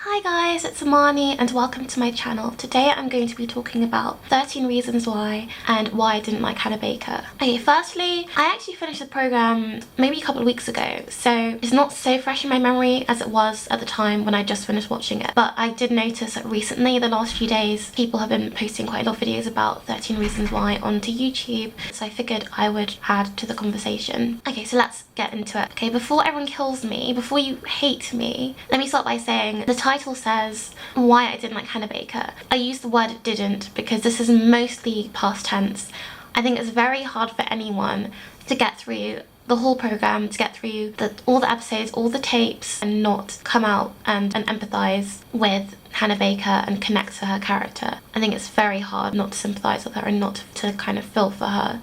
Hi guys, it's Amani and welcome to my channel. Today I'm going to be talking about 13 reasons why and why I didn't like Hannah Baker. Okay, firstly, I actually finished the programme maybe a couple of weeks ago, so it's not so fresh in my memory as it was at the time when I just finished watching it. But I did notice that recently, the last few days, people have been posting quite a lot of videos about 13 reasons why onto YouTube, so I figured I would add to the conversation. Okay, so let's get into it. Okay, before everyone kills me, before you hate me, let me start by saying the title says why I didn't like Hannah Baker. I use the word didn't because this is mostly past tense. I think it's very hard for anyone to get through the whole programme, to get through all the episodes, all the tapes, and not come out and empathise with Hannah Baker and connect to her character. I think it's very hard not to sympathise with her and not to kind of feel for her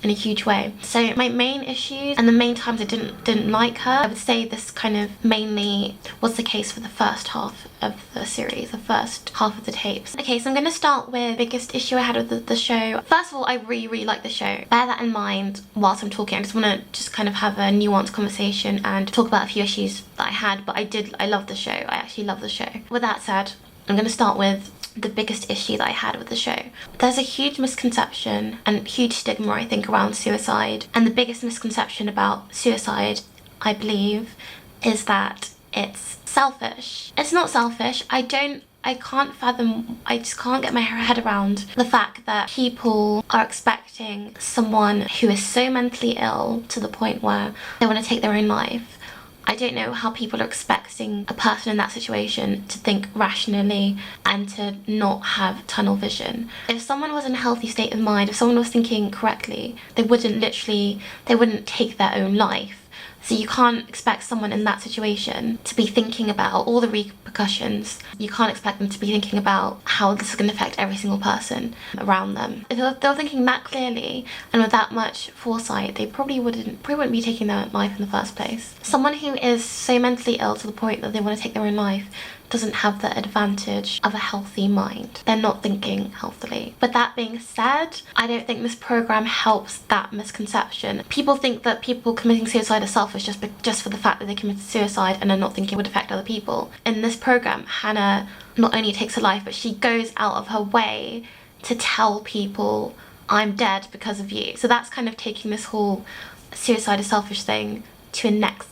in a huge way. So my main issues and the main times I didn't like her, I would say this kind of mainly was the case for the first half of the series, the first half of the tapes. Okay, so I'm going to start with the biggest issue I had with the show. First of all, I really like the show. Bear that in mind whilst I'm talking. I just want to kind of have a nuanced conversation and talk about a few issues that I had, but I love the show. I actually love the show. With that said, I'm going to start with the biggest issue that I had with the show. There's a huge misconception and huge stigma, I think, around suicide. And the biggest misconception about suicide, I believe, is that it's selfish. It's not selfish. I can't fathom, I just can't get my head around the fact that people are expecting someone who is so mentally ill to the point where they want to take their own life. I don't know how people are expecting a person in that situation to think rationally and to not have tunnel vision. If someone was in a healthy state of mind, if someone was thinking correctly, they wouldn't take their own life. So you can't expect someone in that situation to be thinking about all the repercussions. You can't expect them to be thinking about how this is going to affect every single person around them. If they were thinking that clearly and with that much foresight, they probably wouldn't be taking their life in the first place. Someone who is so mentally ill to the point that they want to take their own life doesn't have the advantage of a healthy mind. They're not thinking healthily. But that being said, I don't think this program helps that misconception. People think that people committing suicide are selfish just for the fact that they committed suicide and are not thinking it would affect other people. In this program, Hannah not only takes her life, but she goes out of her way to tell people, I'm dead because of you. So that's kind of taking this whole suicide is selfish thing to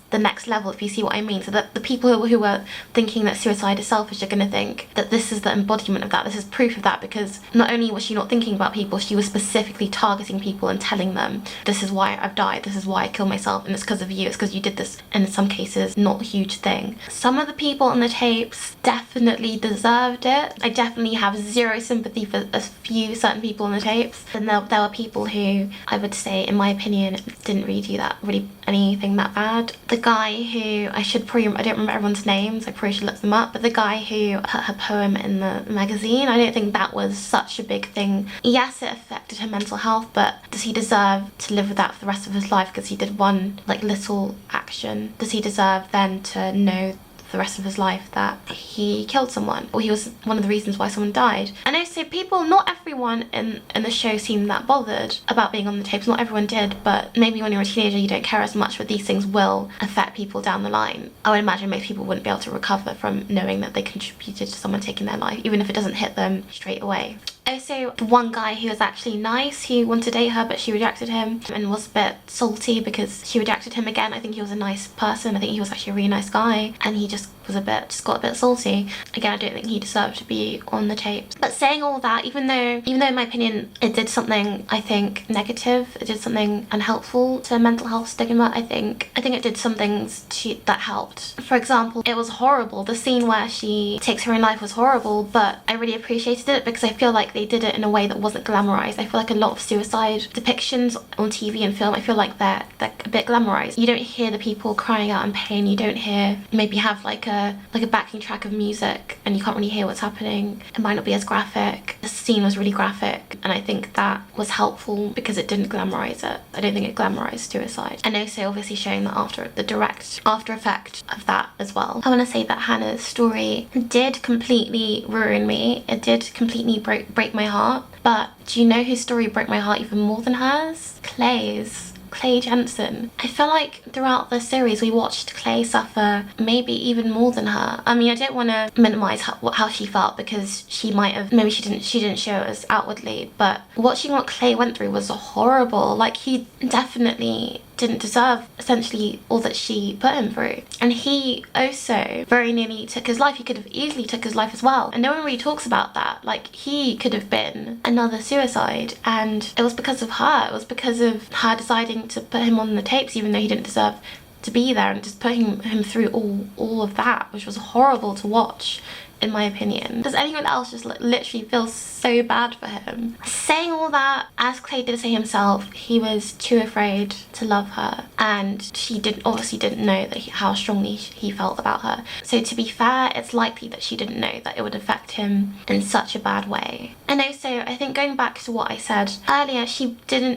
the next level, if you see what I mean. So that the people who are thinking that suicide is selfish are going to think that this is the embodiment of that, this is proof of that, because not only was she not thinking about people, she was specifically targeting people and telling them, this is why I've died, this is why I killed myself, and it's because of you, it's because you did this, and in some cases not a huge thing. Some of the people on the tapes definitely deserved it. I definitely have zero sympathy for a few certain people on the tapes, and there were people who I would say, in my opinion, didn't really do that anything that bad. The guy who, I don't remember everyone's names, I probably should look them up, but the guy who put her poem in the magazine, I don't think that was such a big thing. Yes, it affected her mental health, but does he deserve to live with that for the rest of his life because he did one little action? Does he deserve then to know for the rest of his life that he killed someone, or he was one of the reasons why someone died? And also, not everyone in the show seemed that bothered about being on the tapes. Not everyone did, but maybe when you're a teenager you don't care as much, but these things will affect people down the line. I would imagine most people wouldn't be able to recover from knowing that they contributed to someone taking their life, even if it doesn't hit them straight away. Also, the one guy who was actually nice, he wanted to date her but she rejected him and was a bit salty because she rejected him again. I think he was a nice person. I think he was actually a really nice guy, and he just got a bit salty. Again, I don't think he deserved to be on the tapes. But saying all that, even though in my opinion it did something, I think, negative, it did something unhelpful to mental health stigma, I think it did some things that helped. For example, it was horrible. The scene where she takes her own life was horrible, but I really appreciated it because I feel like they did it in a way that wasn't glamorized. I feel like a lot of suicide depictions on TV and film, I feel like they're a bit glamorized. You don't hear the people crying out in pain. You don't hear, maybe have like a backing track of music and you can't really hear what's happening. It might not be as graphic. The scene was really graphic, and I think that was helpful because it didn't glamorize it. I don't think it glamorized suicide. And also obviously showing the direct after effect of that as well. I want to say that Hannah's story did completely ruin me. It did completely break my heart. But do you know whose story broke my heart even more than hers? Clay's. Clay Jenson. I feel like throughout the series we watched Clay suffer maybe even more than her. I mean, I don't want to minimize how she felt, because she might have, maybe she didn't show it as outwardly, but watching what Clay went through was horrible. Like, he definitely didn't deserve essentially all that she put him through, and he also very nearly took his life. He could have easily took his life as well, and no one really talks about that. Like, he could have been another suicide, and it was because of her. It was because of her deciding to put him on the tapes even though he didn't deserve to be there, and just putting him through all of that, which was horrible to watch, in my opinion. Does anyone else just literally feel so bad for him? Saying all that, as Clay did say himself, he was too afraid to love her, and she obviously didn't know that how strongly he felt about her. So to be fair, it's likely that she didn't know that it would affect him in such a bad way. And also, I think going back to what I said earlier,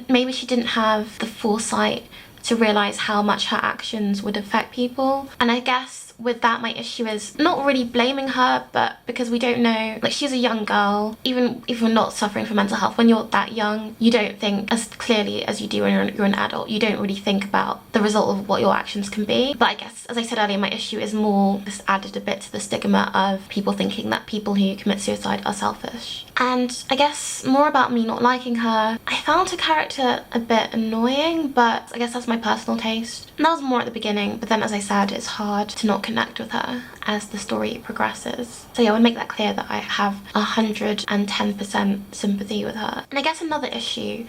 maybe she didn't have the foresight to realize how much her actions would affect people. And I guess with that, my issue is not really blaming her, but because we don't know, like, she's a young girl. Even if you're not suffering from mental health, when you're that young, you don't think as clearly as you do when you're an adult. You don't really think about the result of what your actions can be. But I guess, as I said earlier, my issue is more this added a bit to the stigma of people thinking that people who commit suicide are selfish. And I guess more about me not liking her. I found her character a bit annoying, but I guess that's my personal taste. And that was more at the beginning, but then, as I said, it's hard to not connect with her as the story progresses. So yeah, I would make that clear that I have 110% sympathy with her. And I guess another issue,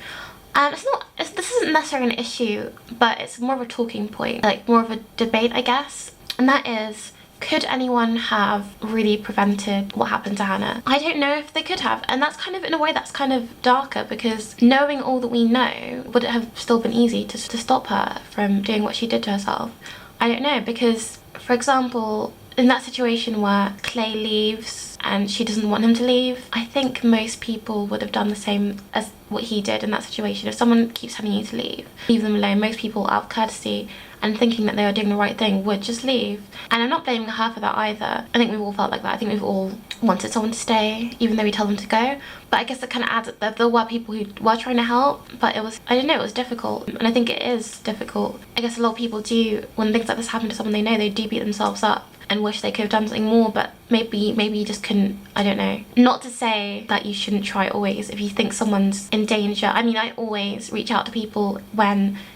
this isn't necessarily an issue, but it's more of a talking point, like more of a debate, I guess. And that is, could anyone have really prevented what happened to Hannah? I don't know if they could have, and that's kind of, in a way, that's kind of darker, because knowing all that we know, would it have still been easy to stop her from doing what she did to herself? I don't know, because, for example, in that situation where Clay leaves and she doesn't want him to leave, I think most people would have done the same as what he did in that situation. If someone keeps telling you to leave them alone. Most people, out of courtesy and thinking that they are doing the right thing, would just leave. And I'm not blaming her for that either. I think we've all felt like that. I think we've all wanted someone to stay, even though we tell them to go. But I guess it kind of adds that there were people who were trying to help, but it was, I don't know, it was difficult. And I think it is difficult. I guess a lot of people do, when things like this happen to someone they know, they do beat themselves up and wish they could have done something more, but maybe you just couldn't, I don't know. Not to say that you shouldn't try always if you think someone's in danger. I mean, I always reach out to people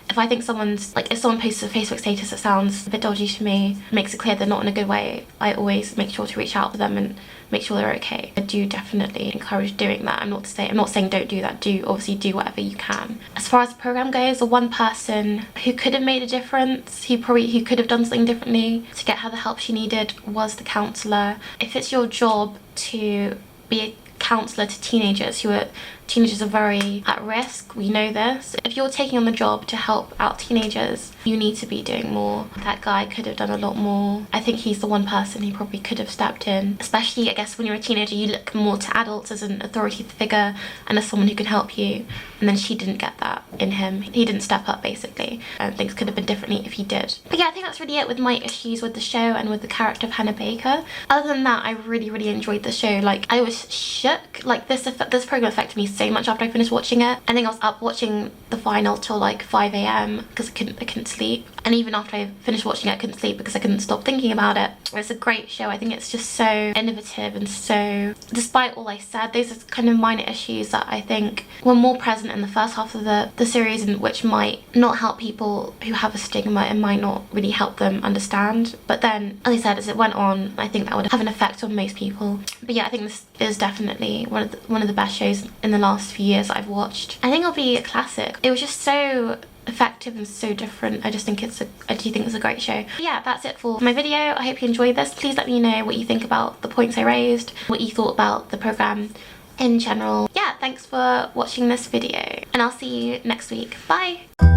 if I think someone's, like, if someone posts a Facebook status that sounds a bit dodgy to me, makes it clear they're not in a good way, I always make sure to reach out to them and make sure they're okay. I do definitely encourage doing that. I'm not saying don't do that. Obviously do whatever you can. As far as the program goes, the one person who could have made a difference, who could have done something differently to get her the help she needed, was the counsellor. If it's your job to be a counsellor to teenagers are very at risk, we know this. If you're taking on the job to help out teenagers, you need to be doing more. That guy could have done a lot more. I think he's the one person who probably could have stepped in. Especially, I guess, when you're a teenager, you look more to adults as an authority figure and as someone who can help you. And then she didn't get that in him. He didn't step up, basically. And things could have been differently if he did. But yeah, I think that's really it with my issues with the show and with the character of Hannah Baker. Other than that, I really, really enjoyed the show. Like, I was shook. Like, this program affected me so much after I finished watching it. I think I was up watching the final till like 5 AM because I couldn't sleep. And even after I finished watching it, I couldn't sleep because I couldn't stop thinking about it. It's a great show. I think it's just so innovative, and so, despite all I said, those are kind of minor issues that I think were more present in the first half of the series, and which might not help people who have a stigma and might not really help them understand. But then, as I said, as it went on, I think that would have an effect on most people. But yeah, I think this is definitely one of the best shows in the last few years that I've watched. I think it'll be a classic. It was just so effective and so different. I do think it's a great show. But yeah, that's it for my video. I hope you enjoyed this. Please let me know what you think about the points I raised, what you thought about the program in general. Yeah, thanks for watching this video, and I'll see you next week. Bye!